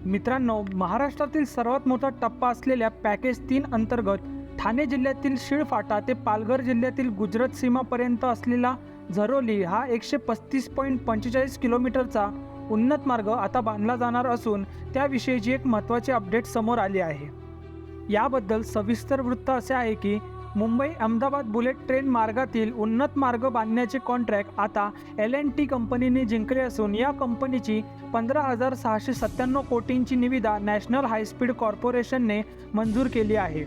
मित्रांनो, महाराष्ट्रातील सर्वात मोठा टप्पा असलेल्या पॅकेज 3 अंतर्गत ठाणे जिल्ह्यातील शिळफाटा ते पालघर जिल्ह्यातील गुजरात सीमापर्यंत असलेला झरोली हा 135.45 किलोमीटरचा उन्नत मार्ग आता बांधला जाणार असून त्याविषयीची एक महत्त्वाची अपडेट समोर आली आहे। याबद्दल सविस्तर वृत्त असे आहे की मुंबई अहमदाबाद बुलेट ट्रेन मार्गातील उन्नत मार्ग बांधण्याचे कॉन्ट्रॅक्ट आता L&T कंपनीने जिंकले असून या कंपनीची 15,697 कोटींची निविदा नॅशनल हायस्पीड कॉर्पोरेशनने मंजूर केली आहे।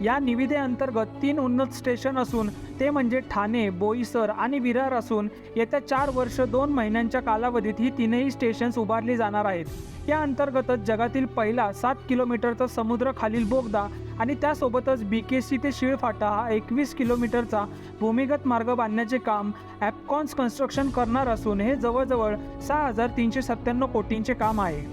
या निविदेअंतर्गत 3 उन्नत स्टेशन असून ते म्हणजे ठाणे, बोईसर आणि विरार असून येत्या 4 वर्ष 2 महिन्यांच्या कालावधीत ही तीनही स्टेशन्स उभारली जाणार आहेत। या अंतर्गतच जगातील पहिला 7 किलोमीटरचा समुद्र खालील बोगदा आणि त्यासोबतच BKC ते शिळफाटा हा 21 किलोमीटरचा भूमिगत मार्ग बांधण्याचे काम ॲपकॉन्स कन्स्ट्रक्शन करणार असून हे जवळजवळ 6,397 कोटींचे काम आहे।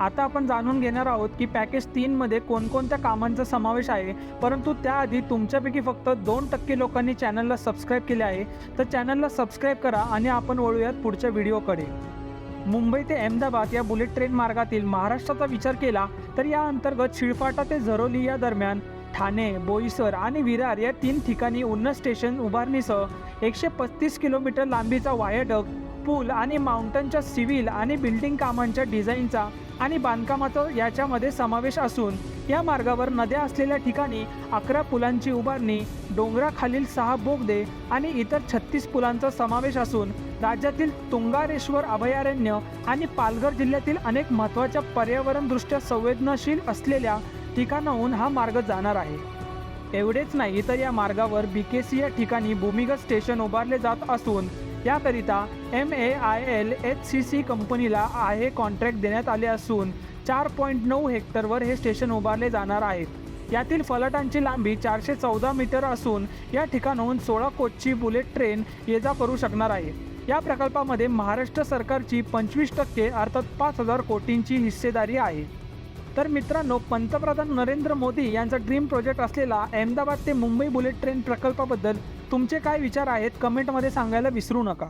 आता आपण जाणून घेणार आहोत की पॅकेज 3 मध्ये कोणकोणत्या कामांचा समावेश आहे, परंतु त्याआधी तुमच्यापैकी फक्त 2% लोकांनी चॅनलला सबस्क्राईब केले आहे, तर चॅनलला सबस्क्राईब करा आणि आपण वळूयात पुढच्या व्हिडिओकडे। मुंबई ते अहमदाबाद या बुलेट ट्रेन मार्गातील महाराष्ट्राचा विचार केला तर या अंतर्गत शिळफाटा ते झरोली या दरम्यान ठाणे, बोईसर आणि विरार या 3 ठिकाणी उन्नत स्टेशन उभारणीसह 135 किलोमीटर लांबीचा वायडक्ट, पूल आणि माउंटनच्या सिव्हिल आणि बिल्डिंग कामांच्या डिझाईनचा आणि बांधकामाचा याच्यामध्ये समावेश असून या मार्गावर नद्या असलेल्या ठिकाणी 11 पुलांची उभारणी, डोंगराखालील 6 बोगदे आणि इतर 36 पुलांचा समावेश असून राज्यातील तुंगारेश्वर अभयारण्य आणि पालघर जिल्ह्यातील अनेक महत्त्वाच्या पर्यावरणदृष्ट्या संवेदनशील असलेल्या ठिकाणाहून हा मार्ग जाणार आहे। एवढेच नाही तर या मार्गावर BKC या ठिकाणी भूमिगत स्टेशन उभारले जात असून याकरिता MAIL HCC कंपनीला आहे कॉन्ट्रॅक्ट देण्यात आले असून 4.9 हेक्टरवर हे स्टेशन उभारले जाणार आहेत। यातील फलाटांची लांबी 414 मीटर असून या ठिकाणाहून 16 कोचची बुलेट ट्रेन ये जा करू शकणार आहे। या प्रकल्पामध्ये महाराष्ट्र सरकारची 25% अर्थात 5,000 कोटींची हिस्सेदारी आहे। तर मित्रांनो, पंतप्रधान नरेंद्र मोदी यांचा ड्रीम प्रोजेक्ट असलेला अहमदाबाद ते मुंबई बुलेट ट्रेन प्रकल्पाबद्दल तुमचे काय विचार आहेत कमेंटमध्ये सांगायला विसरू नका।